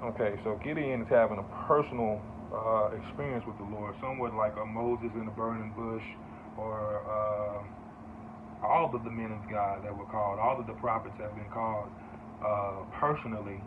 Okay, so Gideon is having a personal experience with the Lord, somewhat like a Moses in the burning bush, or all of the men of God that were called, all of the prophets have been called personally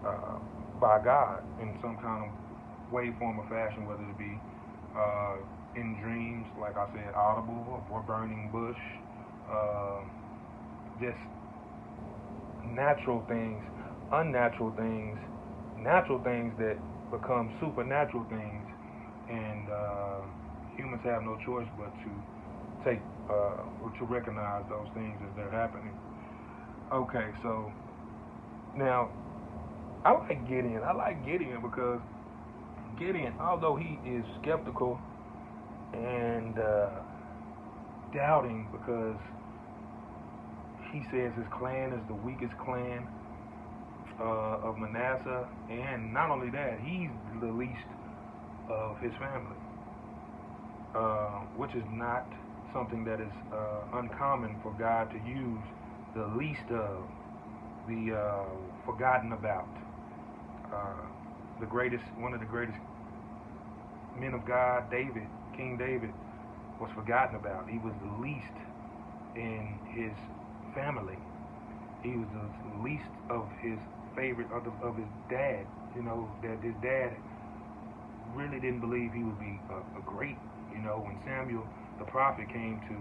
uh, by God in some kind of way, form, or fashion, whether it be uh, in dreams, like I said, audible, or burning bush, uh, just natural things, unnatural things, natural things that become supernatural things, and humans have no choice but to take or to recognize those things as they're happening. Okay, so now I like Gideon. I like Gideon because Gideon, although he is skeptical and doubting because he says his clan is the weakest clan of Manasseh, and not only that, he's the least of his family, which is not something that is uncommon for God to use the least of, the forgotten about. The greatest, one of the greatest men of God, David, King David, was forgotten about. He was the least in his family. He was the least of his favorite of his dad. You know that his dad really didn't believe he would be a great. You know, when Samuel the prophet came to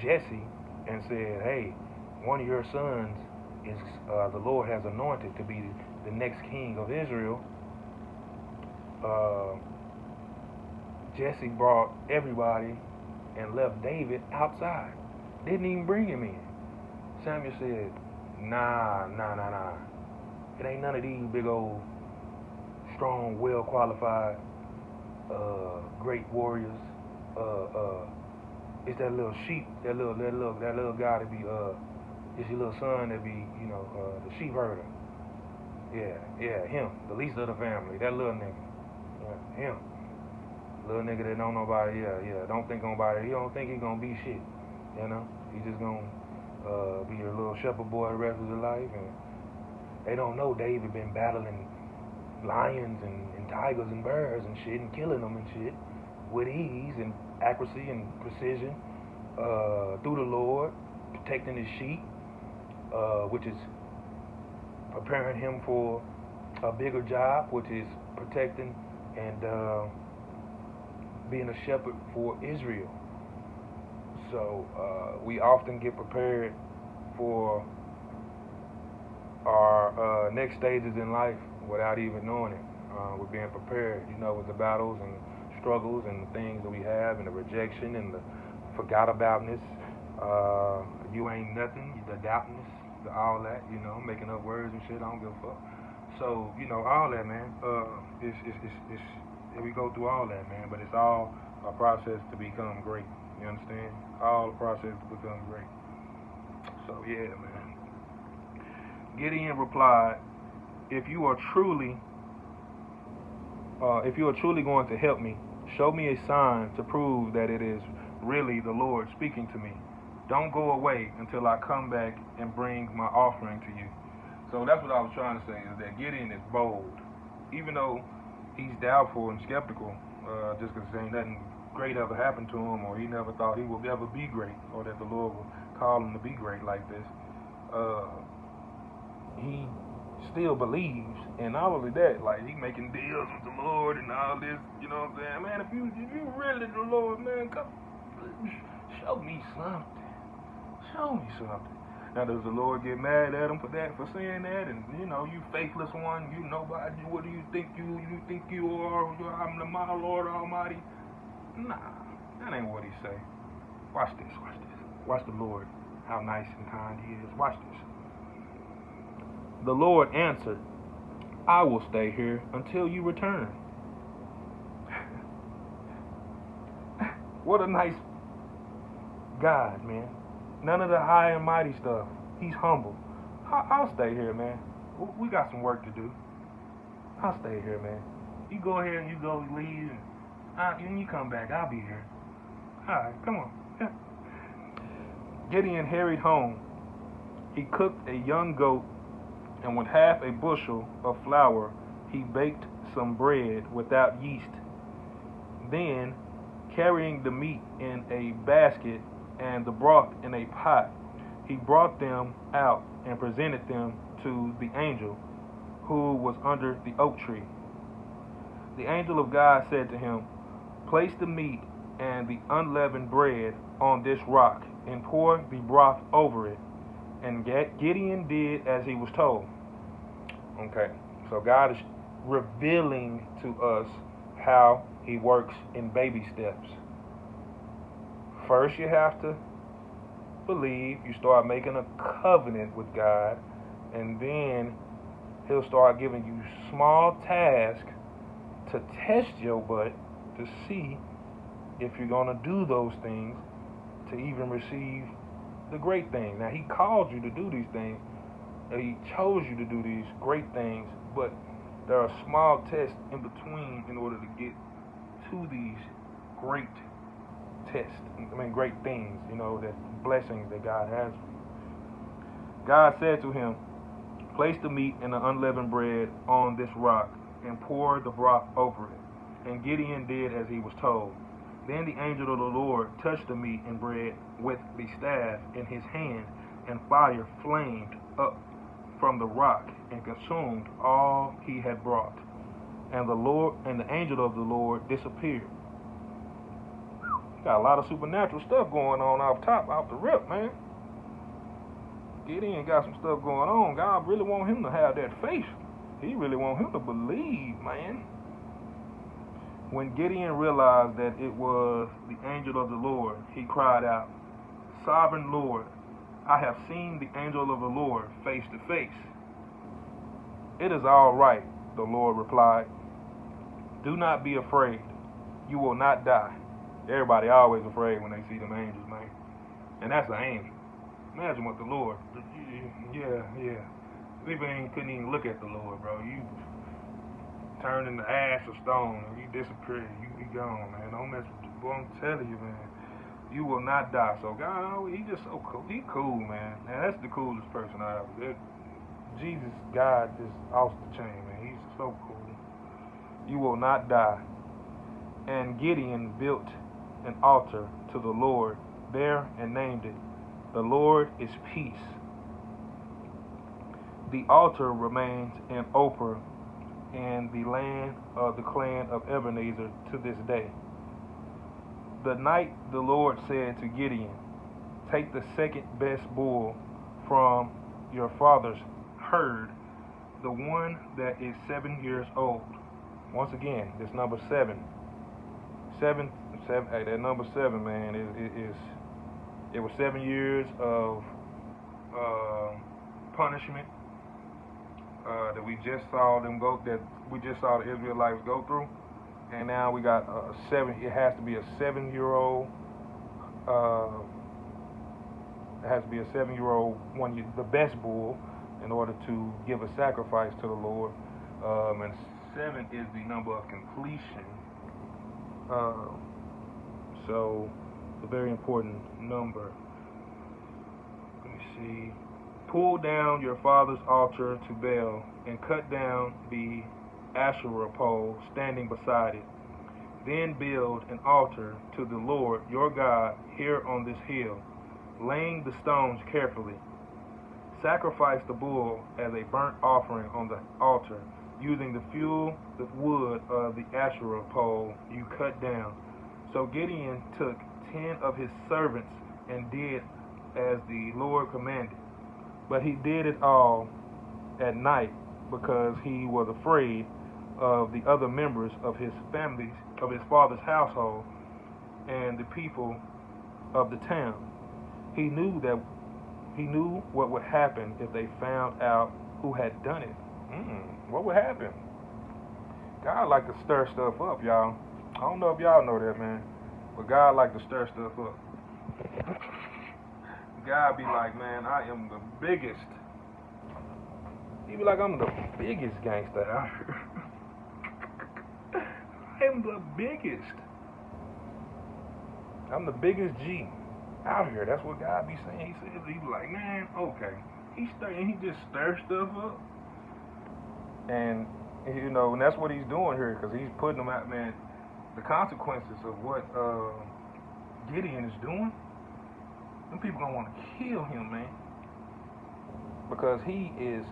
Jesse and said, "Hey, one of your sons is the Lord has anointed to be the next king of Israel." Uh, Jesse brought everybody and left David outside. Didn't even bring him in. Samuel said, nah. It ain't none of these big old, strong, well qualified, great warriors. It's that little sheep, that little guy to be, it's your little son that be, the sheep herder. Yeah, him, the least of the family, that little nigga. Yeah, him. Little nigga that don't nobody, don't think nobody, he don't think he gonna be shit, he just gonna be a little shepherd boy the rest of his life, and they don't know David been battling lions and tigers and bears and shit and killing them and shit with ease and accuracy and precision through the Lord, protecting his sheep, which is preparing him for a bigger job, which is protecting and being a shepherd for Israel. So we often get prepared for our next stages in life without even knowing it. We're being prepared, with the battles and struggles and the things that we have and the rejection and the forgot aboutness. You ain't nothing, the doubtness, all that, making up words and shit. I don't give a fuck. So, all that, man. It's we go through all that, man. But it's all a process to become great. You understand? All the process to become great. So yeah, man. Gideon replied, "If you are truly going to help me, show me a sign to prove that it is really the Lord speaking to me. Don't go away until I come back and bring my offering to you." So that's what I was trying to say, is that Gideon is bold. Even though he's doubtful and skeptical, just because ain't nothing great ever happened to him, or he never thought he would ever be great, or that the Lord would call him to be great like this, he still believes, and not only that, like he making deals with the Lord and all this, you know what I'm saying? Man, if you really the Lord, man, come show me something. Show me something. Now, does the Lord get mad at him for saying that? And you faithless one, you nobody. What do you think you think you are? I'm the my Lord Almighty. Nah, that ain't what he say. Watch this. Watch the Lord, how nice and kind he is. Watch this. The Lord answered, "I will stay here until you return." What a nice God, man. None of the high and mighty stuff. He's humble. I'll stay here, man. We got some work to do. I'll stay here, man. You go ahead and you go leave, and you come back. I'll be here. All right, come on. Yeah. Gideon hurried home. He cooked a young goat And with half a bushel of flour he baked some bread without yeast. Then, carrying the meat in a basket and the broth in a pot, he brought them out and presented them to the angel who was under the oak tree. The angel of God said to him, "Place the meat and the unleavened bread on this rock and pour the broth over it." And Gideon did as he was told. Okay, so God is revealing to us how he works in baby steps. First, you have to believe. You start making a covenant with God, and then he'll start giving you small tasks to test your butt to see if you're going to do those things to even receive the great thing. Now, he called you to do these things. He chose you to do these great things, but there are small tests in between in order to get to these great tests. Great things, that blessings that God has for you. God said to him, "Place the meat and the unleavened bread on this rock and pour the broth over it." And Gideon did as he was told. Then the angel of the Lord touched the meat and bread with the staff in his hand, and fire flamed up from the rock and consumed all he had brought. And the angel of the Lord disappeared. Got a lot of supernatural stuff going on off the rip, man. Gideon got some stuff going on. God really want him to have that faith. He really want him to believe, man. When Gideon realized that it was the angel of the Lord, he cried out, "Sovereign Lord, I have seen the angel of the Lord face to face." "It is all right," the Lord replied. "Do not be afraid. You will not die." Everybody always afraid when they see them angels, man. And that's an angel. Imagine what the Lord, yeah. People couldn't even look at the Lord, bro. You turn into ash or stone, and you disappear. You be gone, man. Don't mess with you. Boy, I'm telling you, man. You will not die. So God, he just so cool. He cool, man. And that's the coolest person I ever. Jesus, God, just off the chain, man. He's so cool. You will not die. And Gideon built an altar to the Lord there and named it, "The Lord is Peace." The altar remains in Ophrah in the land of the clan of Ebenezer to this day. The night the Lord said to Gideon, "Take the second best bull from your father's herd, the one that is 7 years old." Once again, this number 7. Hey, that number 7, man, it was 7 years of punishment that we just saw the Israelites go through, and now we got 7. It has to be a 7-year-old. It has to be a 7-year-old one, the best bull, in order to give a sacrifice to the Lord. And 7 is the number of completion. So it's a very important number. Let me see. "Pull down your father's altar to Baal and cut down the Asherah pole standing beside it. Then build an altar to the Lord your God here on this hill, laying the stones carefully. Sacrifice the bull as a burnt offering on the altar, using the wood of the Asherah pole you cut down." So Gideon took 10 of his servants and did as the Lord commanded. But he did it all at night because he was afraid of the other members of his father's household, and the people of the town. He knew what would happen if they found out who had done it. What would happen? God like to stir stuff up, y'all. I don't know if y'all know that, man, but God like to stir stuff up. God be like, "Man, I am the biggest." He be like, "I'm the biggest gangster out here." I am the biggest. I'm the biggest G out here. That's what God be saying. He be like, "Man, okay." He just stirs stuff up. And, you know, and that's what he's doing here, because he's putting them out, man. The consequences of what Gideon is doing, them people gonna want to kill him, man, because he is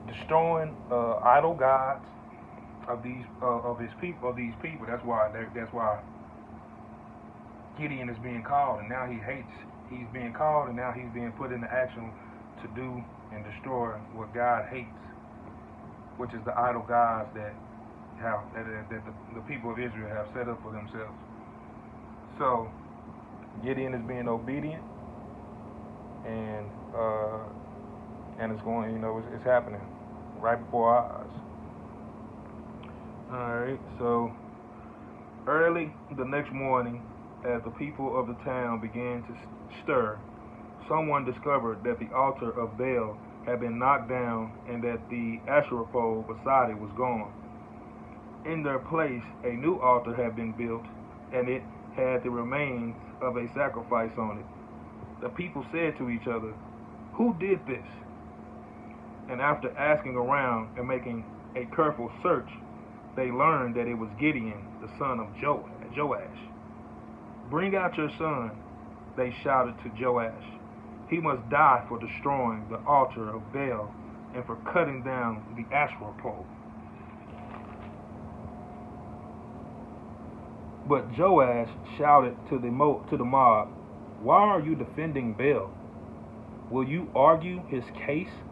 destroying idol gods of these these people. That's why Gideon is being called, and now he's being called, and now he's being put into action to do and destroy what God hates, which is the idol gods that the people of Israel have set up for themselves. So Gideon is being obedient, and it's going, you know, it's happening right before our eyes. All right, so early the next morning, as the people of the town began to stir, someone discovered that the altar of Baal had been knocked down and that the Asherah pole beside it was gone. In their place, a new altar had been built, and it had the remains of a sacrifice on it. The people said to each other, "Who did this?" And after asking around and making a careful search, they learned that it was Gideon, the son of Joash. "Bring out your son," they shouted to Joash. "He must die for destroying the altar of Baal and for cutting down the Asherah pole." But Joash shouted to the mob, "Why are you defending Baal? Will you argue his case?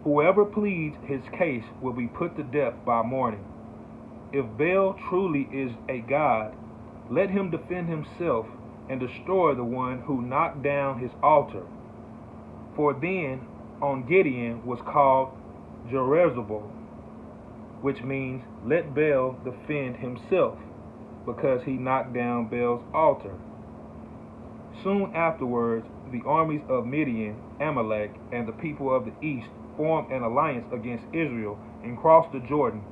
Whoever pleads his case will be put to death by morning. If Baal truly is a god, let him defend himself and destroy the one who knocked down his altar." For then on Gideon was called Jerubbaal, which means "let Baal defend himself," because he knocked down Baal's altar. Soon afterwards, the armies of Midian, Amalek, and the people of the east formed an alliance against Israel and crossed the Jordan,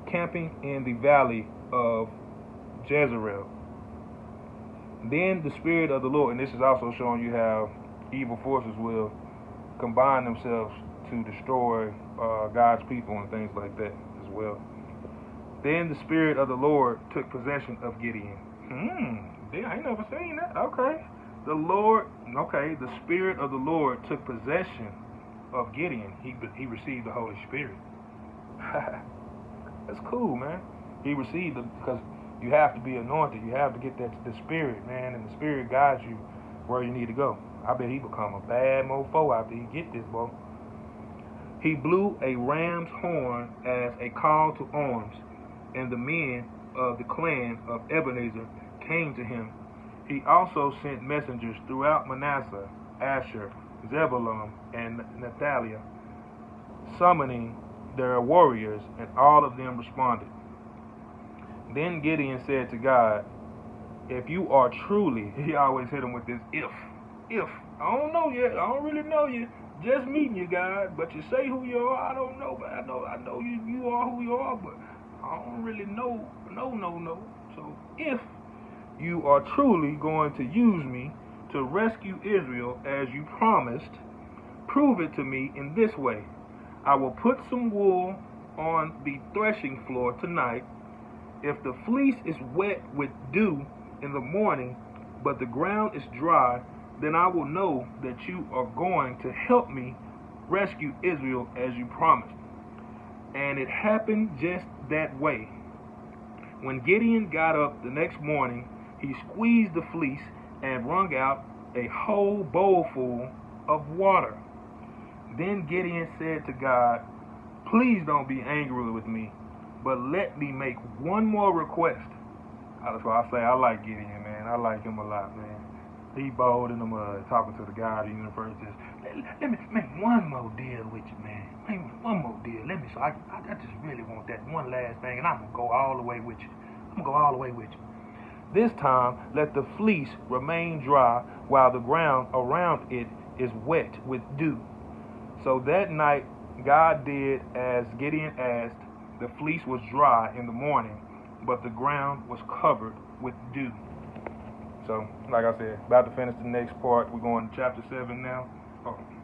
camping in the valley of Jezreel. Then the Spirit of the Lord, and this is also showing you how evil forces will combine themselves to destroy God's people and things like that as well. Then the Spirit of the Lord took possession of Gideon. I ain't never seen that. Okay. The Spirit of the Lord took possession of Gideon. He received the Holy Spirit. That's cool, man. He received it because you have to be anointed. You have to get the Spirit, man, and the Spirit guides you where you need to go. I bet he become a bad mofo after he get this, boy. He blew a ram's horn as a call to arms, and the men of the clan of Ebenezer came to him. He also sent messengers throughout Manasseh, Asher, Zebulun, and Naphtali, summoning their warriors, and all of them responded. Then Gideon said to God, "If you are truly," he always hit him with this if, I don't know yet, I don't really know you, just meeting you, God, but you say who you are, I don't know, but I know you are who you are, but I don't really know, no. So if you are truly going to use me to rescue Israel as you promised, prove it to me in this way. I will put some wool on the threshing floor tonight. If the fleece is wet with dew in the morning, but the ground is dry, then I will know that you are going to help me rescue Israel as you promised." And it happened just that way. When Gideon got up the next morning, he squeezed the fleece and wrung out a whole bowlful of water. Then Gideon said to God, "Please don't be angry with me, but let me make one more request." That's why I say I like Gideon, man. I like him a lot, man. He bold in the mud, talking to the God of the universe. Just let me make one more deal with you, man. Make one more deal. Let me. So I just really want that one last thing, and I'm gonna go all the way with you. This time, let the fleece remain dry while the ground around it is wet with dew. So that night, God did as Gideon asked. The fleece was dry in the morning, but the ground was covered with dew. So, like I said, about to finish the next part. We're going to chapter 7 now. Oh.